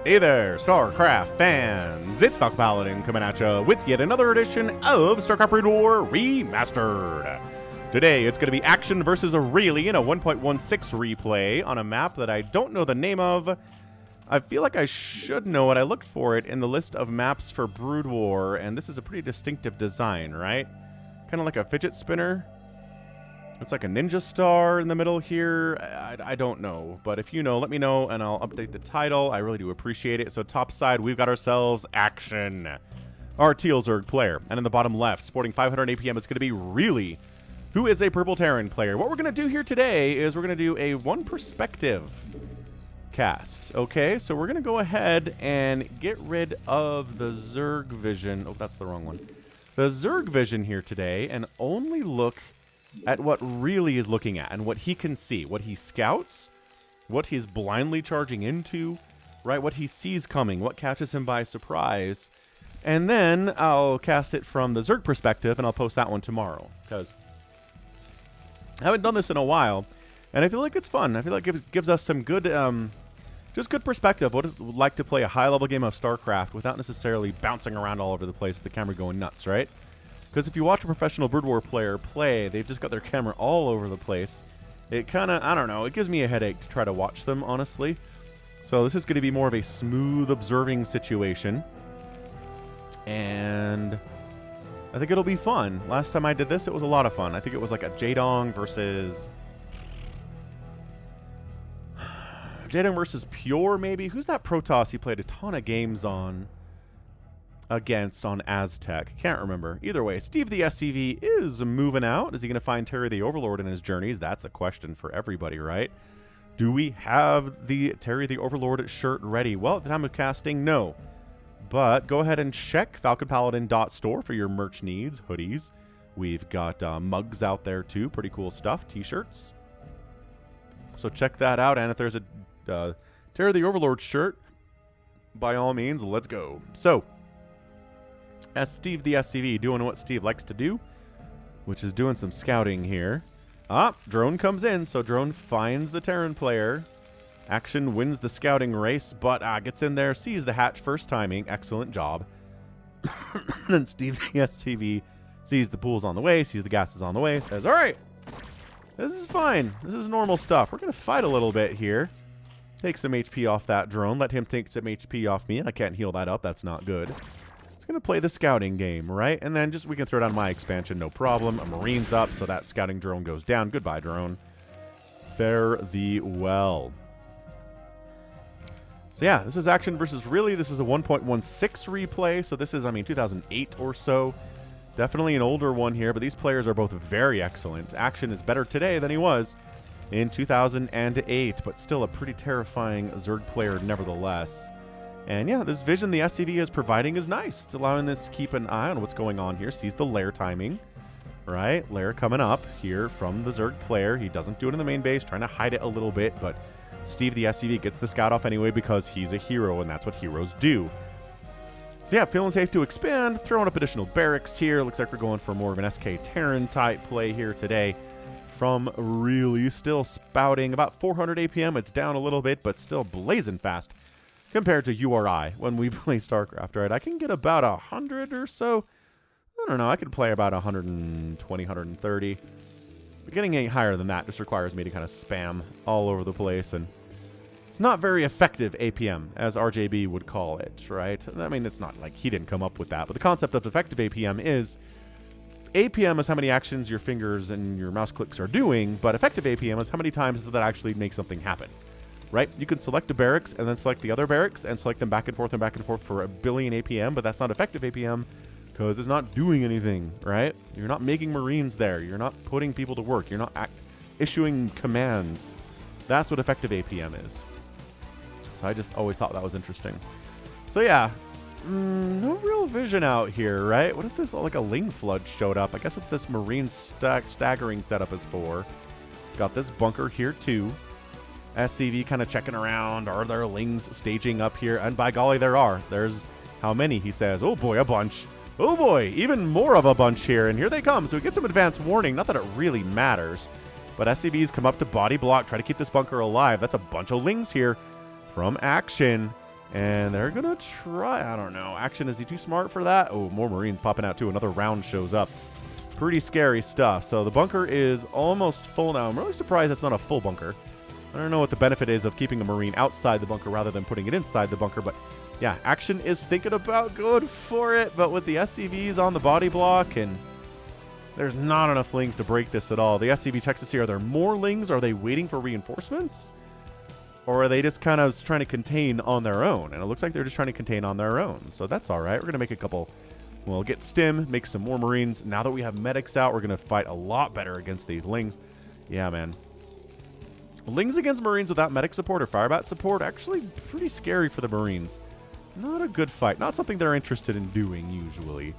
Hey there, StarCraft fans! It's Falcon Paladin coming at you with yet another edition of StarCraft Brood War Remastered. Today, it's going to be Action versus Aurelian, a 1.16 replay on a map that I don't know the name of. I feel like I should know it. I looked for it in the list of maps for Brood War, and this is a pretty distinctive design, right? Kind of like a fidget spinner. It's like a ninja star in the middle here. I don't know, but if you know, let me know, and I'll update the title. I really do appreciate it. So top side, we've got ourselves Action, our teal Zerg player. And in the bottom left, sporting 500 APM, it's going to be Really, who is a purple Terran player. What we're going to do here today is we're going to do a one perspective cast. Okay, so we're going to go ahead and get rid of the Zerg vision. Oh, that's the wrong one. The Zerg vision here today, and only look at what Really is looking at and what he can see, what he scouts, what he's blindly charging into, right? What he sees coming, what catches him by surprise. And then I'll cast it from the Zerg perspective, and I'll post that one tomorrow, because I haven't done this in a while, and I feel like it's fun. I feel like it gives us some good, just good perspective. What it's like to play a high-level game of StarCraft without necessarily bouncing around all over the place with the camera going nuts, right? Because if you watch a professional Brood War player play, they've just got their camera all over the place. It kind of, I don't know, it gives me a headache to try to watch them, honestly. So this is going to be more of a smooth observing situation. And I think it'll be fun. Last time I did this, it was a lot of fun. I think it was like a Jaedong versus... Jaedong versus Pure, maybe? Who's that Protoss he played a ton of games on? Against on Aztec. Can't remember. Either way, Steve the SCV is moving out. Is he going to find Terry the Overlord in his journeys? That's a question for everybody, right? Do we have the Terry the Overlord shirt ready? Well, at the time of casting, no. But go ahead and check falconpaladin.store for your merch needs, hoodies. We've got mugs out there too. Pretty cool stuff. T-shirts. So check that out. And if there's a Terry the Overlord shirt, by all means, let's go. So, as Steve the SCV doing what Steve likes to do, which is doing some scouting here. Drone comes in, so Drone finds the Terran player. Action wins the scouting race, but gets in there, sees the hatch first timing. Excellent job. Then Steve the SCV sees the pool's on the way, sees the gas is on the way, says, all right, this is fine. This is normal stuff. We're going to fight a little bit here. Take some HP off that drone. Let him take some HP off me. I can't heal that up. That's not good. Going to play the scouting game, right? And then just we can throw down my expansion, no problem. A Marine's up, so that scouting drone goes down. Goodbye, drone. Fare thee well. So yeah, this is Action versus Really. This is a 1.16 replay, so this is, 2008 or so. Definitely an older one here, but these players are both very excellent. Action is better today than he was in 2008, but still a pretty terrifying Zerg player nevertheless. And yeah, this vision the SCV is providing is nice. It's allowing us to keep an eye on what's going on here. Sees the lair timing, right? Lair coming up here from the Zerg player. He doesn't do it in the main base, trying to hide it a little bit, but Steve the SCV gets the scout off anyway because he's a hero, and that's what heroes do. So yeah, feeling safe to expand. Throwing up additional barracks here. Looks like we're going for more of an SK Terran type play here today. From Really, still spouting about 400 APM. It's down a little bit, but still blazing fast. Compared to URI, when we play StarCraft, right? I can get about 100 or so. I don't know. I could play about 120, 130. But getting any higher than that just requires me to kind of spam all over the place. And it's not very effective APM, as RJB would call it, right? I mean, it's not like he didn't come up with that. But the concept of effective APM is how many actions your fingers and your mouse clicks are doing. But effective APM is how many times does that actually make something happen. Right? You can select a barracks and then select the other barracks and select them back and forth for a billion APM, but that's not effective APM because it's not doing anything, right? You're not making Marines there. You're not putting people to work. You're not issuing commands. That's what effective APM is. So I just always thought that was interesting. So yeah, no real vision out here, right? What if this like a Ling Flood showed up? I guess what this Marine staggering setup is for. Got this bunker here too. SCV kind of checking around. Are there Lings staging up here? And by golly, there are. There's how many, he says. Oh boy, a bunch. Oh boy, even more of a bunch here. And here they come. So we get some advance warning. Not that it really matters. But SCVs come up to body block. Try to keep this bunker alive. That's a bunch of Lings here from Action. And they're going to try, I don't know. Action, is he too smart for that? Oh, more Marines popping out too. Another round shows up. Pretty scary stuff. So the bunker is almost full now. I'm really surprised it's not a full bunker. I don't know what the benefit is of keeping a Marine outside the bunker rather than putting it inside the bunker. But yeah, Action is thinking about going for it. But with the SCVs on the body block, and there's not enough Lings to break this at all. The SCV checks to see, are there more Lings? Are they waiting for reinforcements? Or are they just kind of trying to contain on their own? And it looks like they're just trying to contain on their own. So that's all right. We're going to make a couple... We'll get Stim, make some more Marines. Now that we have medics out, we're going to fight a lot better against these Lings. Yeah, man. Lings against Marines without medic support or firebat support, actually pretty scary for the Marines. Not a good fight. Not something they're interested in doing, usually.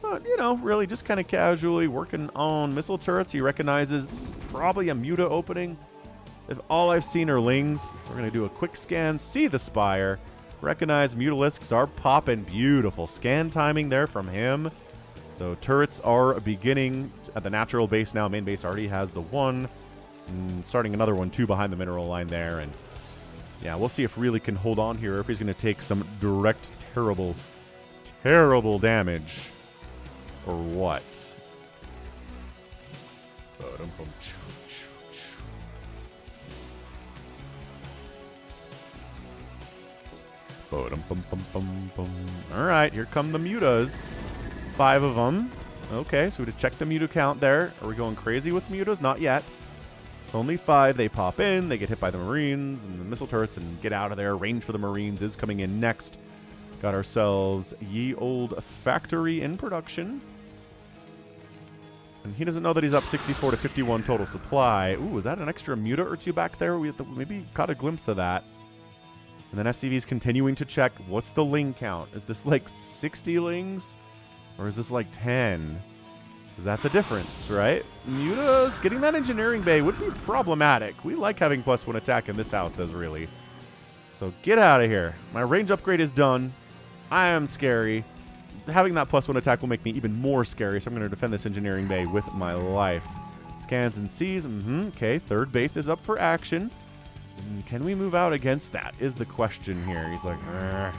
But, you know, really just kind of casually working on missile turrets. He recognizes this is probably a Muta opening. If all I've seen are Lings, so we're going to do a quick scan, see the Spire, recognize Mutalisks are popping. Beautiful scan timing there from him. So turrets are beginning at the natural base now. Main base already has the one. Starting another one, too, behind the mineral line there. And yeah, we'll see if Really can hold on here, or if he's going to take some direct, terrible, terrible damage. Or what? Alright, here come the Mutas. 5 of them. Okay, so we just checked the Muta count there. Are we going crazy with Mutas? Not yet. It's only 5. They pop in, they get hit by the Marines and the missile turrets and get out of there. Range for the Marines is coming in next. Got ourselves ye old factory in production. And he doesn't know that he's up 64 to 51 total supply. Ooh, is that an extra Muta or two back there? We maybe caught a glimpse of that. And then SCV's continuing to check. What's the Ling count? Is this like 60 Lings? Or is this like 10? Because that's a difference, right? Muta's getting that engineering bay would be problematic. We like having +1 attack in this house, as Really. So get out of here. My range upgrade is done. I am scary. Having that +1 attack will make me even more scary, so I'm going to defend this engineering bay with my life. Scans and sees. Okay, third base is up for action. Can we move out against that is the question here. He's like, I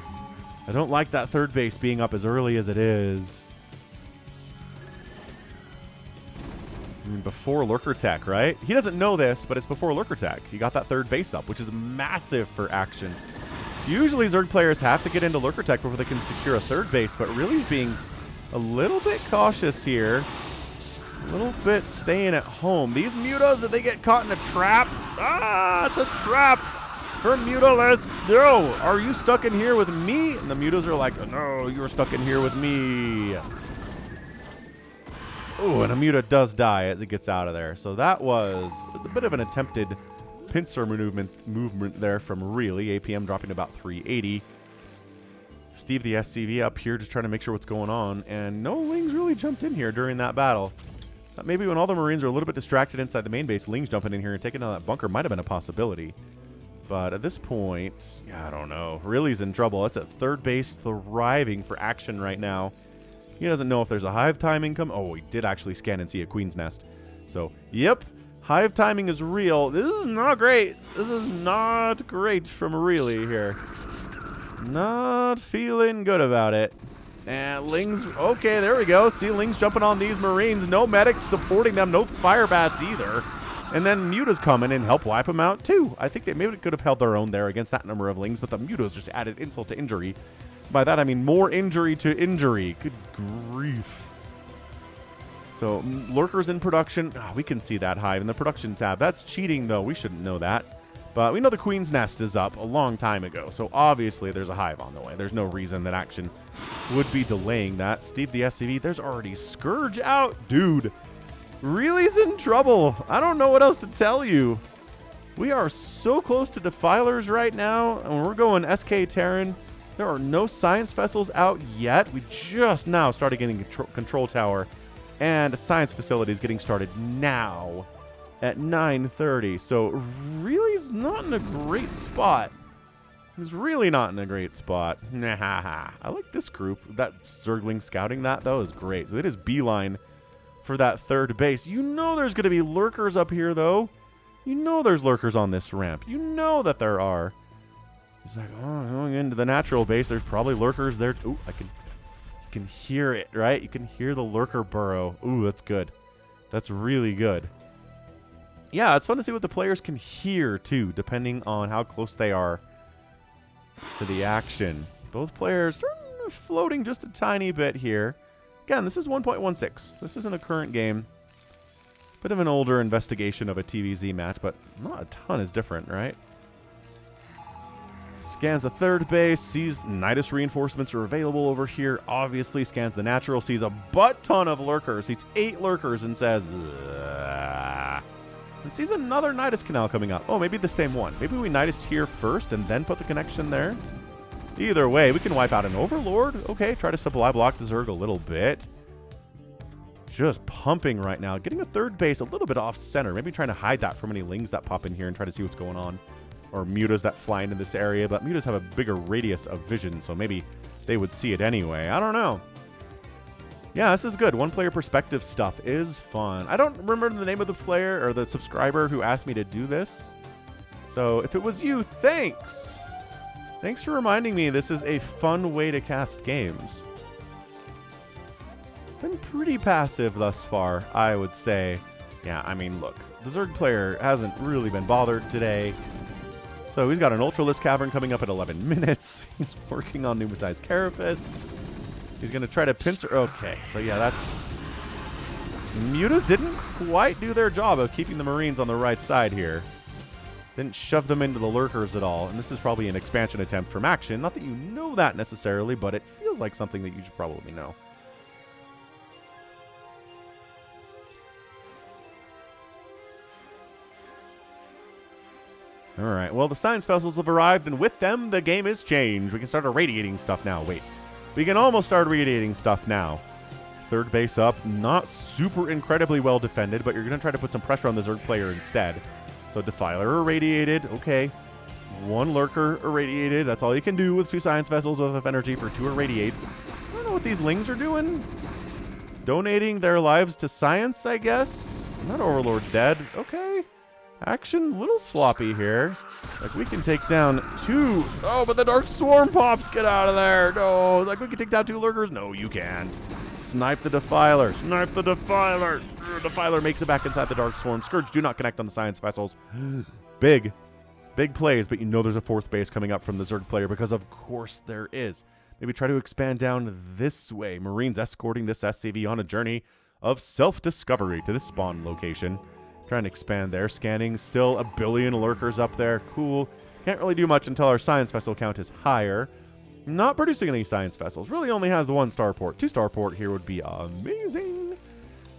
don't like that third base being up as early as it is. I mean, before Lurker Tech, right? He doesn't know this, but it's before Lurker Tech. He got that third base up, which is massive for action. Usually Zerg players have to get into Lurker Tech before they can secure a third base, but really he's being a little bit cautious here. A little bit staying at home. These Mutas, if they get caught in a trap. Ah, it's a trap for Mutalisks. No, are you stuck in here with me? And the Mutas are like, no, you're stuck in here with me. Oh, and a Muta does die as it gets out of there. So that was a bit of an attempted pincer movement there from Really. APM dropping to about 380. Steve the SCV up here just trying to make sure what's going on. And no Lings really jumped in here during that battle. Maybe when all the Marines are a little bit distracted inside the main base, Lings jumping in here and taking out that bunker might have been a possibility. But at this point, yeah, I don't know. Really's in trouble. That's at third base thriving for action right now. He doesn't know if there's a hive timing come. Oh, he did actually scan and see a queen's nest. So, yep, hive timing is real. This is not great. This is not great from Really here. Not feeling good about it. And Lings, okay, there we go. See Lings jumping on these Marines. No medics supporting them. No fire bats either. And then Muta's coming and help wipe them out too. I think they maybe could have held their own there against that number of Lings, but the Muta's just added insult to injury. By that I mean more injury to injury. Good grief. So Lurkers in production. Oh, we can see that hive in the production tab. That's cheating though. We shouldn't know that. But we know the Queen's Nest is up a long time ago, so obviously there's a hive on the way. There's no reason that action would be delaying that. Steve the SCV, there's already Scourge out. Dude, Really's in trouble. I don't know what else to tell you. We are so close to Defilers right now, and we're going SK Terran. There are no science vessels out yet. We just now started getting control tower, and a science facility is getting started now at 9:30. So Really's not in a great spot. He's really not in a great spot. I like this group. That Zergling scouting that, though, is great. So they just beeline for that third base. You know there's going to be lurkers up here, though. You know there's lurkers on this ramp. You know that there are. He's like, oh, going into the natural base. There's probably lurkers there. Ooh, you can hear it, right? You can hear the lurker burrow. Ooh, that's good. That's really good. Yeah, it's fun to see what the players can hear, too, depending on how close they are to the action. Both players are floating just a tiny bit here. Again, this is 1.16. This isn't a current game. Bit of an older investigation of a TVZ match, but not a ton is different, right? Scans the third base, sees Nidus reinforcements are available over here. Obviously, scans the natural, sees a butt ton of lurkers. Sees 8 lurkers and says, ugh. And sees another Nidus canal coming up. Oh, maybe the same one. Maybe we Nidus here first and then put the connection there. Either way, we can wipe out an Overlord. Okay, try to supply block the Zerg a little bit. Just pumping right now. Getting a third base a little bit off center. Maybe trying to hide that from any lings that pop in here and try to see what's going on. Or mutas that fly into this area. But mutas have a bigger radius of vision, so maybe they would see it anyway. I don't know. Yeah, this is good. One-player perspective stuff is fun. I don't remember the name of the player or the subscriber who asked me to do this. So if it was you, thanks. Thanks for reminding me this is a fun way to cast games. Been pretty passive thus far, I would say. Yeah, I mean, look, the Zerg player hasn't really been bothered today. So he's got an Ultralisk Cavern coming up at 11 minutes. He's working on Pneumatized Carapace. He's going to try to pincer. Okay, so yeah, that's... Mutas didn't quite do their job of keeping the Marines on the right side here. Didn't shove them into the lurkers at all. And this is probably an expansion attempt from action. Not that you know that necessarily, but it feels like something that you should probably know. All right, well, the science vessels have arrived, and with them, the game is changed. We can start irradiating stuff now. Wait, we can almost start irradiating stuff now. Third base up, not super incredibly well defended, but you're going to try to put some pressure on the Zerg player instead. So Defiler irradiated, okay. 1 lurker irradiated. That's all you can do with 2 science vessels with enough energy for 2 irradiates. I don't know what these lings are doing. Donating their lives to science, I guess. That Overlord's dead. Okay. Action, a little sloppy here. Like, we can take down 2. Oh, but the Dark Swarm pops. Get out of there. No, like, we can take down 2 lurkers. No, you can't. Snipe the Defiler. Snipe the Defiler. Defiler makes it back inside the Dark Swarm. Scourge do not connect on the science vessels. Big plays, but you know there's a 4th base coming up from the Zerg player because of course there is. Maybe try to expand down this way. Marines escorting this SCV on a journey of self-discovery to this spawn location. Trying to expand there. Scanning. Still a billion lurkers up there. Cool. Can't really do much until our science vessel count is higher. Not producing any science vessels. Really only has the 1 starport. 2 starport here would be amazing.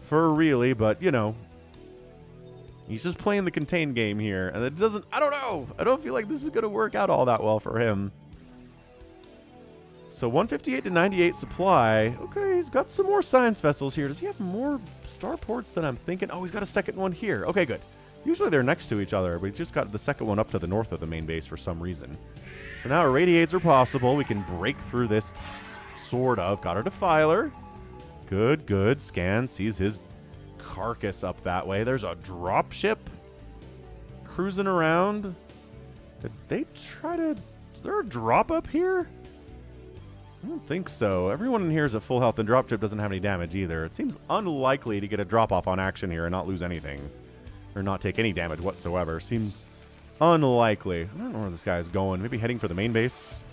For really, but you know. He's just playing the contain game here. And it doesn't... I don't know. I don't feel like this is going to work out all that well for him. So 158 to 98 supply. Okay, he's got some more science vessels here. Does he have more starports than I'm thinking? Oh, he's got a second one here. Okay, good. Usually they're next to each other, but he just got the second one up to the north of the main base for some reason. So now irradiates are possible. We can break through this, sort of. Got our Defiler. Good, good. Scan, sees his carcass up that way. There's a dropship cruising around. Did they try to... Is there a drop up here? I don't think so. Everyone in here is at full health, and dropship doesn't have any damage either. It seems unlikely to get a drop-off on action here and not lose anything. Or not take any damage whatsoever. Seems unlikely. I don't know where this guy's going. Maybe heading for the main base.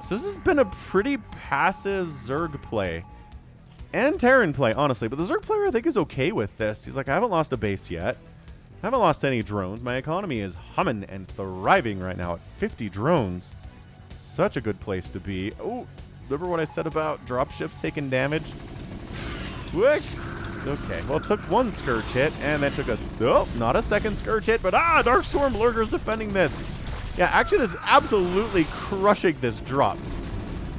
So this has been a pretty passive Zerg play. And Terran play, honestly. But the Zerg player, I think, is okay with this. He's like, I haven't lost a base yet. I haven't lost any drones. My economy is humming and thriving right now at 50 drones. Such a good place to be. Oh, remember what I said about dropships taking damage? Quick. Okay, well, it took 1 Scourge hit, and then took a... Oh, not a second Scourge hit, but Dark Swarm Lurker's defending this. Yeah, Action is absolutely crushing this drop.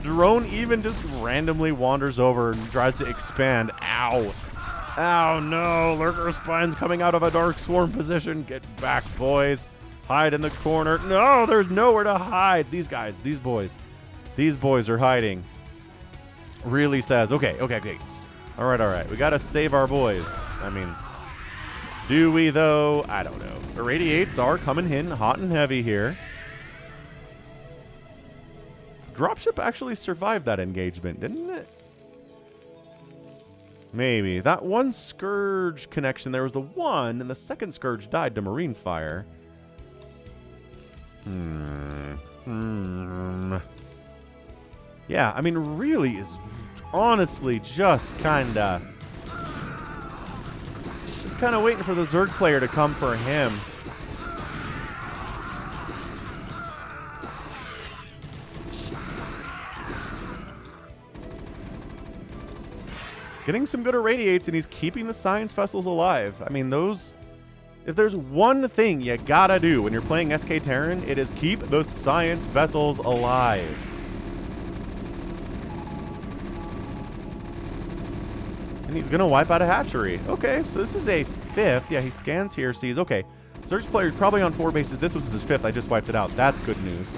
Drone even just randomly wanders over and tries to expand. Ow. Ow, no. Lurker Spine's coming out of a Dark Swarm position. Get back, boys. Hide in the corner. No, there's nowhere to hide. These guys, these boys are hiding. Really says, okay. All right. We got to save our boys. I mean, Do we, though? I don't know. Irradiates are coming in hot and heavy here. Dropship actually survived that engagement, didn't it? Maybe. That one Scourge connection, there was the one, and the second Scourge died to Marine Fire. Yeah, I mean, really is honestly just kind of waiting for the Zerg player to come for him. Getting some good irradiates, and he's keeping the science vessels alive. I mean, those... If there's one thing you gotta do when you're playing SK Terran, it is keep the science vessels alive. And he's gonna wipe out a hatchery. Okay, so this is a 5th. Yeah, he scans here, sees... Okay, Zerg's player is probably on 4 bases. This was his 5th. I just wiped it out. That's good news.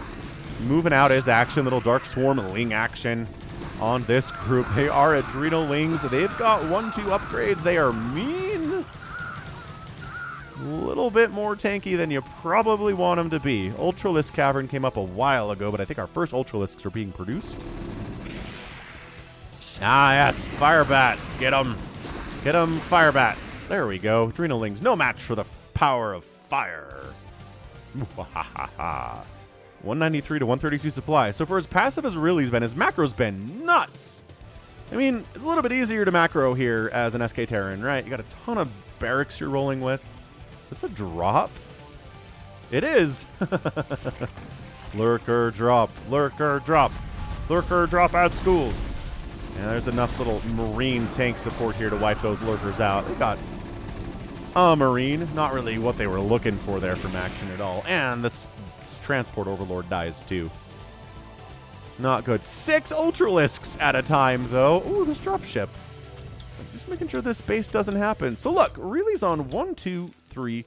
Moving out his action. Little Dark Swarm Ling action on this group. They are Adrenal Lings. They've got 1-2 upgrades. They are mean. A little bit more tanky than you probably want them to be. Ultralisk Cavern came up a while ago, but I think our first Ultralisks are being produced. Ah, yes. Fire Bats. Get them. Get them, Fire Bats. There we go. Adrenal Lings. No match for the power of fire. 193 to 132 supply. So for as passive as Really's been, his macro's been nuts. I mean, it's a little bit easier to macro here as an SK Terran, right? You got a ton of barracks you're rolling with. Is this a drop? It is. Lurker drop. Lurker drop. Lurker drop at school. And there's enough little Marine tank support here to wipe those lurkers out. They got a Marine. Not really what they were looking for there from action at all. And this Transport Overlord dies too. Not good. 6 Ultralisks at a time, though. Ooh, this dropship. Just making sure this base doesn't happen. So look, Really's on 1, 2, 3,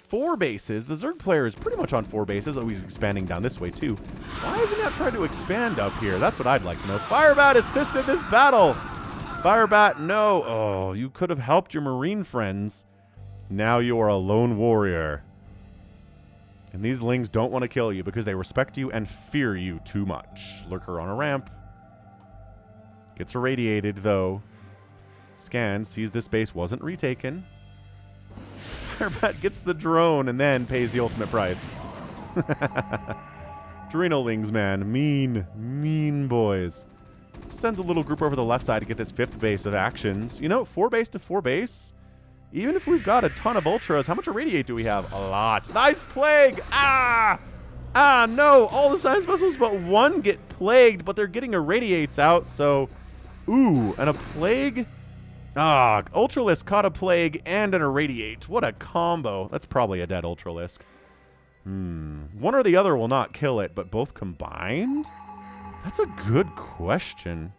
4 bases. The Zerg player is pretty much on 4 bases. Oh, he's expanding down this way, too. Why isn't he not trying to expand up here? That's what I'd like to know. Firebat assisted this battle. Firebat, no. Oh, you could have helped your Marine friends. Now you are a lone warrior. And these Lings don't want to kill you because they respect you and fear you too much. Lurker on a ramp. Gets irradiated, though. Scans, sees this base wasn't retaken. Firebat gets the drone and then pays the ultimate price. Adrenal Lings, man. Mean, mean boys. Sends a little group over the left side to get this 5th base of actions. You know, 4 base to 4 base. Even if we've got a ton of ultras, how much irradiate do we have? A lot. Nice plague! Ah! Ah, no! All the science vessels but 1 get plagued, but they're getting irradiates out, so... Ooh, and a plague? Ah, Ultralisk caught a plague and an irradiate. What a combo. That's probably a dead Ultralisk. One or the other will not kill it, but both combined? That's a good question.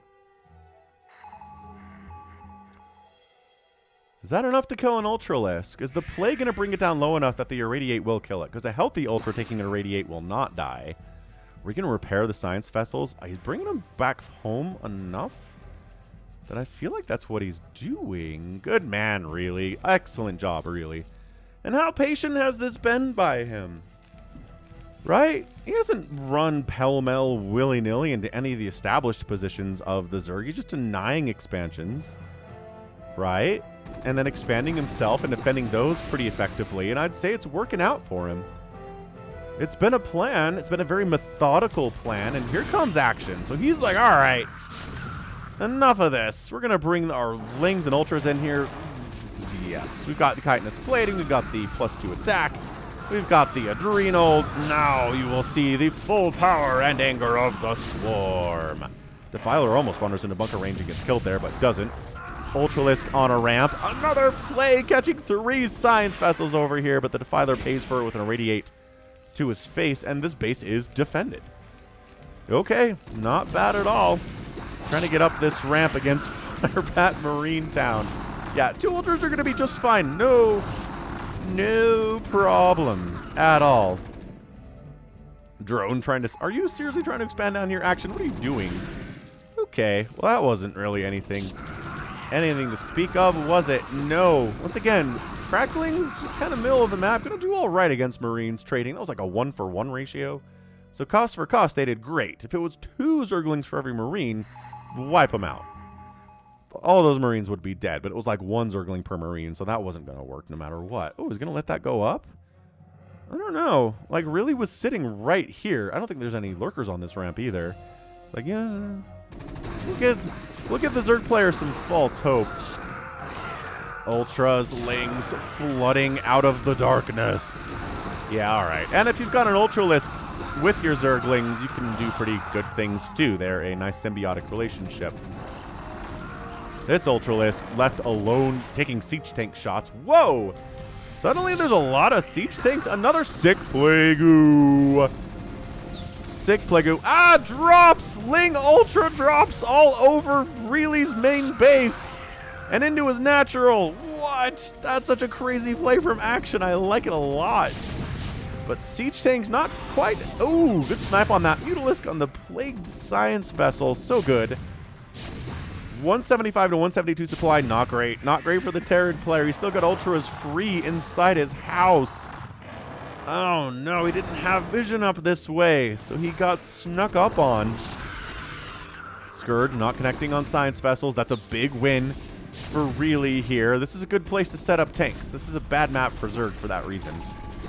Is that enough to kill an Ultralisk? Is the plague going to bring it down low enough that the irradiate will kill it? Because a healthy Ultra taking an irradiate will not die. Are we going to repair the science vessels? He's bringing them back home enough that I feel like that's what he's doing. Good man, really. Excellent job, really. And how patient has this been by him? Right? He hasn't run pell-mell willy-nilly into any of the established positions of the Zerg. He's just denying expansions. Right? And then expanding himself and defending those pretty effectively. And I'd say it's working out for him. It's been a plan. It's been a very methodical plan. And here comes action. So he's like, all right, enough of this. We're going to bring our Lings and Ultras in here. Yes, we've got the chitinous plating. We've got the +2 attack. We've got the adrenal. Now you will see the full power and anger of the swarm. Defiler almost wanders into bunker range and gets killed there, but doesn't. Ultralisk on a ramp. Another plague catching 3 science vessels over here, but the Defiler pays for it with an irradiate to his face, and this base is defended. Okay, not bad at all. Trying to get up this ramp against Firebat Marine Town. Yeah, 2 Ultras are going to be just fine. No problems at all. Drone trying to... Are you seriously trying to expand down here? Action, what are you doing? Okay, well, that wasn't really anything anything to speak of, was it? No. Once again, Cracklings just kind of middle of the map. Gonna do all right against Marines trading. That was like a 1-for-1 ratio. So cost for cost, they did great. If it was 2 Zerglings for every Marine, wipe them out. All of those Marines would be dead, but it was like 1 Zergling per Marine, so that wasn't going to work no matter what. Oh, he's going to let that go up? I don't know. Like, really was sitting right here. I don't think there's any lurkers on this ramp either. It's like, yeah, we'll give the Zerg player some false hope. Ultras, Lings, flooding out of the darkness. Yeah, all right. And if you've got an Ultralisk with your Zerglings, you can do pretty good things too. They're a nice symbiotic relationship. This Ultralisk left alone taking siege tank shots. Whoa! Suddenly there's a lot of siege tanks. Another sick Plague-oo. Sick Plague-oo. Ah, drops! Ling Ultra drops all over Reilly's main base and into his natural. What? That's such a crazy play from Action. I like it a lot. But siege tanks not quite. Ooh, good snipe on that Mutalisk on the Plagued Science Vessel. So good. 175 to 172 supply, not great. Not great for the Terran player. He's still got Ultras free inside his house. Oh no, he didn't have vision up this way, so he got snuck up on. Scourge not connecting on Science Vessels. That's a big win for Reilly here. This is a good place to set up tanks. This is a bad map for Zerg for that reason.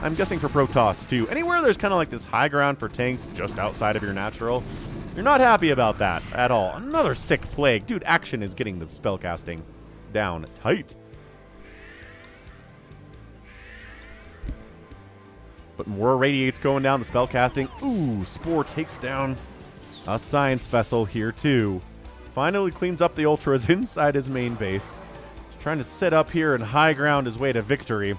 I'm guessing for Protoss too. Anywhere there's kind of like this high ground for tanks just outside of your natural, you're not happy about that at all. Another sick Plague. Dude, Action is getting the spellcasting down tight. But more Radiates going down the spellcasting. Ooh, Spore takes down a Science Vessel here too. Finally cleans up the Ultras inside his main base. He's trying to sit up here and high ground his way to victory.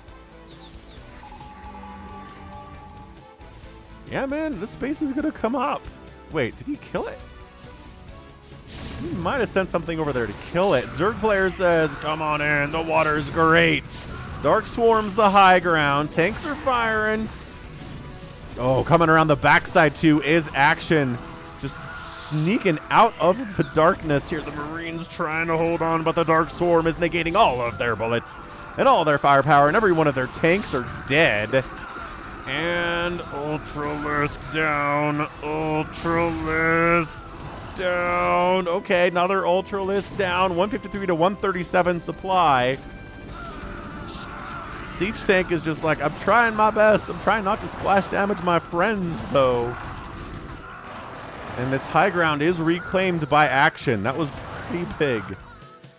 Yeah, man, this base is going to come up. Wait, did he kill it? He might have sent something over there to kill it. Zerg player says, come on in, the water's great. Dark Swarm's the high ground. Tanks are firing. Oh, coming around the backside too is Action. Just sneaking out of the darkness here. The Marines trying to hold on, but the Dark Swarm is negating all of their bullets and all their firepower, and every one of their tanks are dead. And Ultralisk down. Ultralisk down. Okay, another Ultralisk down. 153 to 137 supply. Siege tank is just like, I'm trying my best. I'm trying not to splash damage my friends, though. And this high ground is reclaimed by Action. That was pretty big.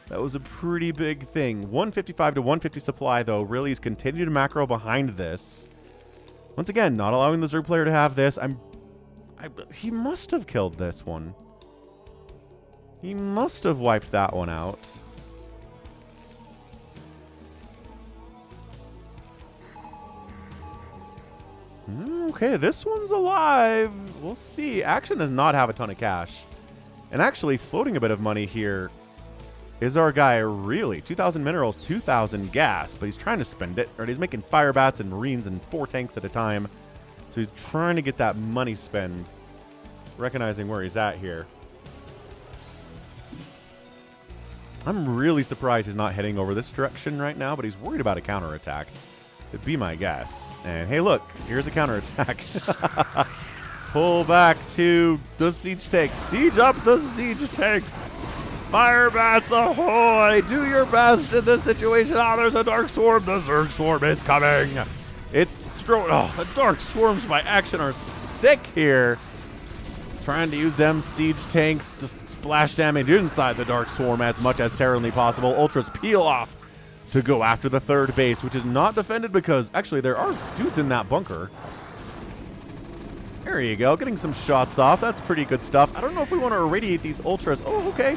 That was a pretty big thing. 155 to 150 supply, though. Really, he's continued to macro behind this. Once again, not allowing the Zerg player to have this. He must have killed this one. He must have wiped that one out. Okay, this one's alive. We'll see. Action does not have a ton of cash. And actually, floating a bit of money here is our guy, really. 2,000 minerals, 2,000 gas, but he's trying to spend it. Or he's making fire bats and Marines and 4 tanks at a time. So he's trying to get that money spend, recognizing where he's at here. I'm really surprised he's not heading over this direction right now, but he's worried about a counterattack. It'd be my guess. And hey, look, here's a counterattack. Pull back to the siege tanks. Siege up the siege tanks. Fire bats ahoy! Do your best in this situation. Ah, there's a Dark Swarm. The Zerg Swarm is coming. It's oh, the Dark Swarms by Action are sick here. Trying to use them siege tanks to splash damage inside the Dark Swarm as much as terribly possible. Ultras peel off to go after the third base, which is not defended because actually there are dudes in that bunker. There you go, getting some shots off. That's pretty good stuff. I don't know if we want to irradiate these Ultras. Oh, okay.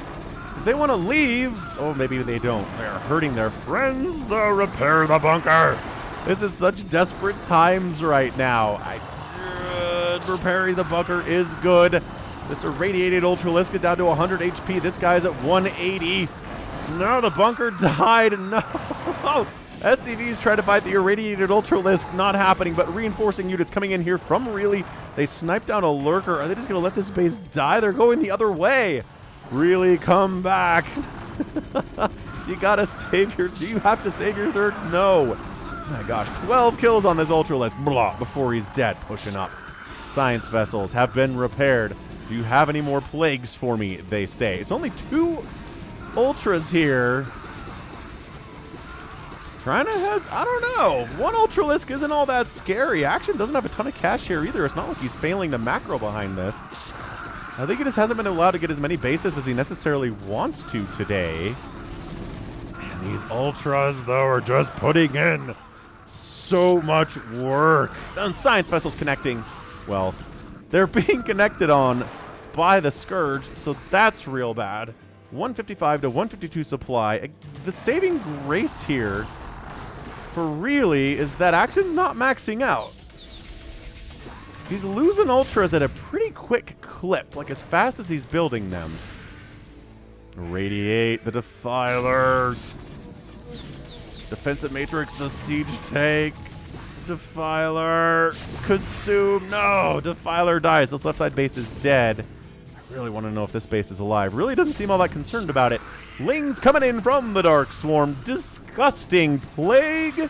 If they want to leave, oh, maybe they don't. They're hurting their friends. They'll repair the bunker. This is such desperate times right now. Repairing the bunker is good. This irradiated Ultralisk is down to 100 HP. This guy's at 180. No, the bunker died. No. SCVs try to fight the irradiated Ultralisk. Not happening, but reinforcing units coming in here from Reilly. They snipe down a lurker. Are they just going to let this base die? They're going the other way. Really come back. You gotta save your... Do you have to save your third? No. Oh my gosh, 12 kills on this Ultralisk. Blah, before he's dead. Pushing up. Science vessels have been repaired. Do you have any more plagues for me? They say. It's only 2 Ultras here. Trying to have... I don't know. 1 Ultralisk isn't all that scary. Action doesn't have a ton of cash here either. It's not like he's failing to macro behind this. I think he just hasn't been allowed to get as many bases as he necessarily wants to today. And these Ultras, though, are just putting in so much work. And Science Vessels connecting. Well, they're being connected on by the Scourge, so that's real bad. 155 to 152 supply. The saving grace here for really is that Action's not maxing out. He's losing Ultras at a pretty quick clip, like as fast as he's building them. Radiate, the Defiler. Defensive Matrix, the Siege Tank. Defiler. Consume. No, Defiler dies. This left side base is dead. I really want to know if this base is alive. Really doesn't seem all that concerned about it. Lings coming in from the Dark Swarm. Disgusting Plague.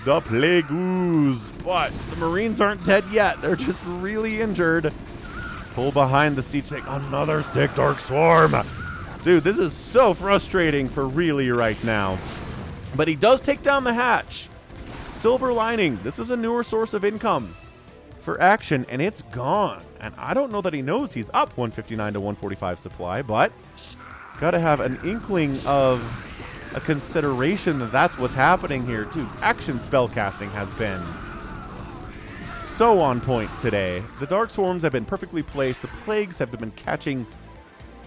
The Plague Ooze. But the Marines aren't dead yet. They're just really injured. Pull behind the Siege Tank. Another sick Dark Swarm. Dude, this is so frustrating for really right now. But he does take down the hatch. Silver lining. This is a newer source of income for Action, and it's gone. And I don't know that he knows he's up 159 to 145 supply, but he's got to have an inkling of a consideration that that's what's happening here. Dude, Action spellcasting has been so on point today. The Dark Swarms have been perfectly placed. The Plagues have been catching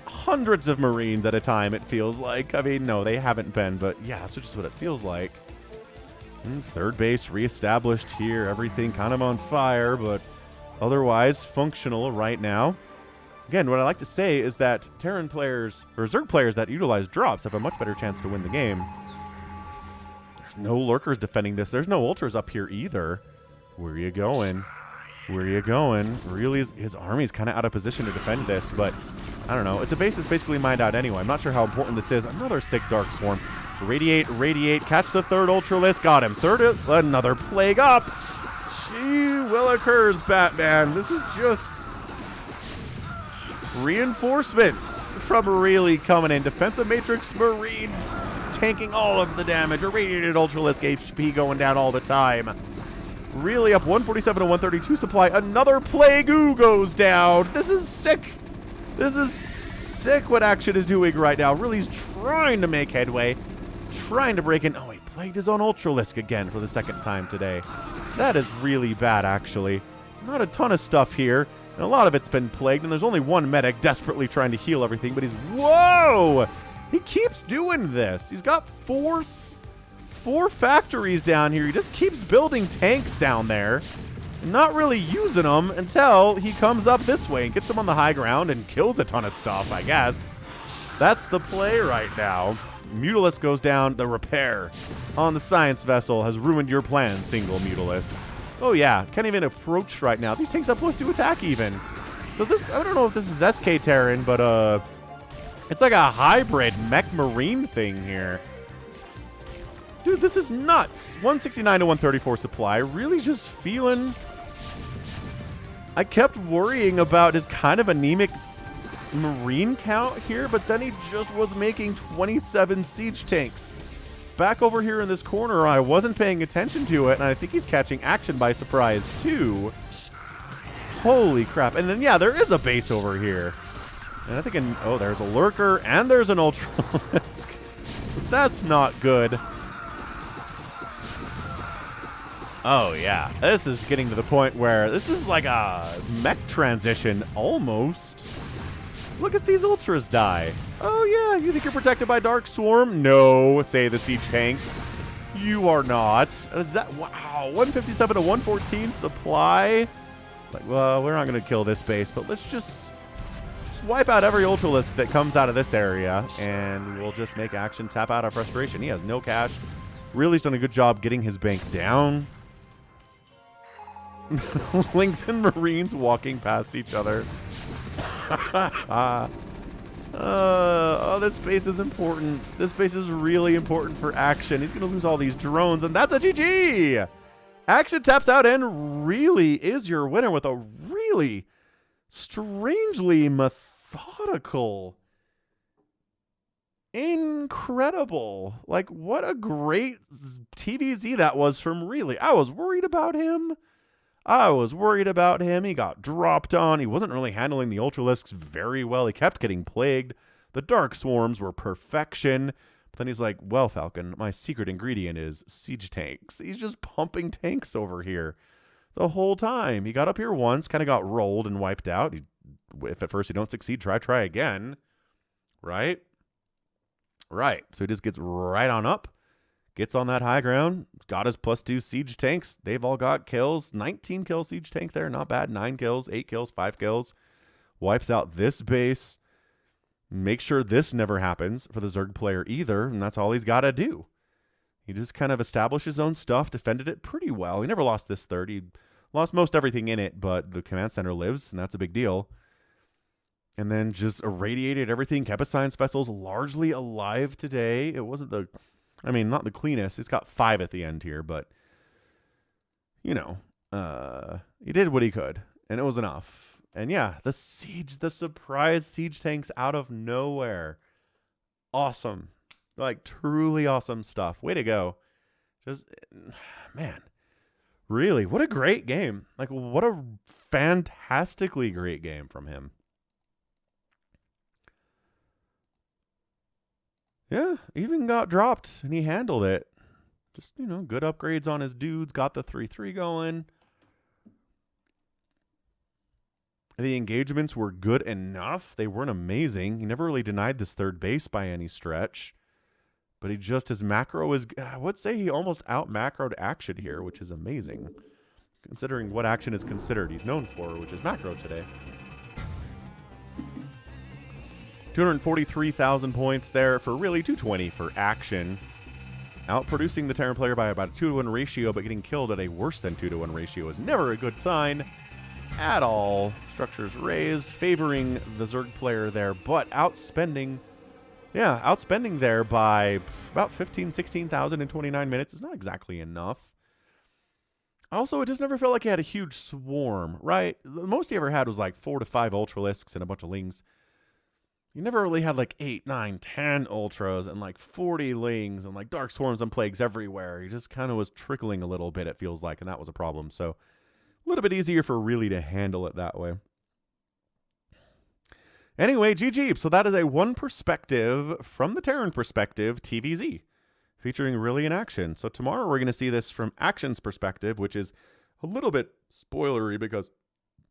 hundreds of Marines at a time, it feels like. I mean, no, they haven't been, but yeah, that's just what it feels like. And third base reestablished here. Everything kind of on fire, but otherwise functional right now. Again, what I like to say is that Terran players, or Zerg players that utilize drops have a much better chance to win the game. There's no Lurkers defending this. There's no Ultras up here either. Where are you going? Where are you going? Really, his army's kind of out of position to defend this, but I don't know. It's a base that's basically mined out anyway. I'm not sure how important this is. Another sick Dark Swarm. Radiate, radiate, catch the third Ultralisk. Got him. Third, another Plague up. Gee willikers, Batman. This is just reinforcements from really coming in. Defensive Matrix Marine tanking all of the damage. A radiated Ultralisk HP going down all the time. Really up 147 to 132 supply. Another Plague Ooh goes down. This is sick. This is sick what Action is doing right now. Really is trying to make headway. Trying to break in. Oh, he plagued his own Ultralisk again for the second time today. That is really bad, actually. Not a ton of stuff here. And a lot of it's been plagued. And there's only one medic desperately trying to heal everything. But he's... Whoa! He keeps doing this. He's got four factories down here. He just keeps building tanks down there. And not really using them until he comes up this way and gets them on the high ground and kills a ton of stuff, I guess. That's the play right now. Mutalisk goes down. The repair on the Science Vessel has ruined your plans, single Mutalisk. Oh, yeah. Can't even approach right now. These tanks have +2 attack even. So this, I don't know if this is SK Terran, but it's like a hybrid mech marine thing here. Dude, this is nuts. 169 to 134 supply. Really just feeling... I kept worrying about his kind of anemic Marine count here, but then he just was making 27 siege tanks. Back over here in this corner, I wasn't paying attention to it, and I think he's catching Action by surprise, too. Holy crap. And then, yeah, there is a base over here. And I think, oh, there's a Lurker, and there's an Ultralisk. So that's not good. Oh, yeah. This is getting to the point where this is like a mech transition, almost. Look at these Ultras die. Oh, yeah. You think you're protected by Dark Swarm? No, say the siege tanks. You are not. Is that... Wow. 157 to 114 supply. Like, well, we're not going to kill this base, but let's just wipe out every Ultralisk that comes out of this area, and we'll just make Action tap out of frustration. He has no cash. Really's done a good job getting his bank down. Lings and Marines walking past each other. Oh, this base is important. This base is really important for Action. He's going to lose all these drones, and that's a GG. Action taps out and really is your winner with a really strangely methodical, incredible, like what a great TVZ that was from Really. I was worried about him. He got dropped on. He wasn't really handling the Ultralisks very well. He kept getting plagued. The Dark Swarms were perfection. But then he's like, well, Falcon, my secret ingredient is siege tanks. He's just pumping tanks over here the whole time. He got up here once, kind of got rolled and wiped out. If at first you don't succeed, try again. Right? Right. So he just gets right on up. Gets on that high ground, got his +2 siege tanks. They've all got kills. 19 kill siege tank there, not bad. 9 kills, 8 kills, 5 kills. Wipes out this base. Make sure this never happens for the Zerg player either, and that's all he's got to do. He just kind of established his own stuff, defended it pretty well. He never lost this third. He lost most everything in it, but the command center lives, and that's a big deal. And then just irradiated everything, kept his science vessels largely alive today. It wasn't the... I mean, not the cleanest. He's got 5 at the end here, but, you know, he did what he could, and it was enough. And yeah, the surprise siege tanks out of nowhere. Awesome. Like, truly awesome stuff. Way to go. Just, man, really, what a great game. Like, what a fantastically great game from him. Yeah, even got dropped, and he handled it. Just, you know, good upgrades on his dudes. Got the 3-3 going. The engagements were good enough. They weren't amazing. He never really denied this third base by any stretch. But he just, his macro is, I would say he almost out-macroed Action here, which is amazing. Considering what Action is considered he's known for, which is macro today. 243,000 points there for Really, 220 for Action. Outproducing the Terran player by about a 2-to-1 ratio, but getting killed at a worse than 2-to-1 ratio is never a good sign at all. Structures raised, favoring the Zerg player there, but outspending there by about 16,000 in 29 minutes is not exactly enough. Also, it just never felt like he had a huge swarm, right? The most he ever had was like 4 to 5 Ultralisks and a bunch of Lings. You never really had like 8, 9, 10 Ultras and like 40 Lings and like Dark Swarms and Plagues everywhere. He just kind of was trickling a little bit, it feels like, and that was a problem. So a little bit easier for Really to handle it that way. Anyway, GG. So that is a one perspective from the Terran perspective TVZ featuring Really in Action. So tomorrow we're going to see this from Action's perspective, which is a little bit spoilery because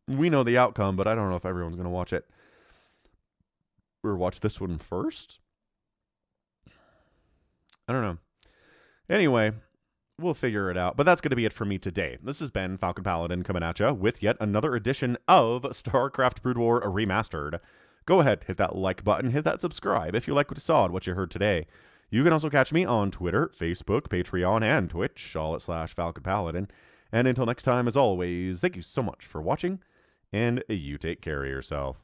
we know the outcome, but I don't know if everyone's going to watch it. Or watch this one first? I don't know. Anyway, we'll figure it out. But that's going to be it for me today. This has been Falcon Paladin coming at you with yet another edition of StarCraft Brood War Remastered. Go ahead, hit that like button, hit that subscribe if you like what you saw and what you heard today. You can also catch me on Twitter, Facebook, Patreon, and Twitch, all at /Falcon Paladin. And until next time, as always, thank you so much for watching, and you take care of yourself.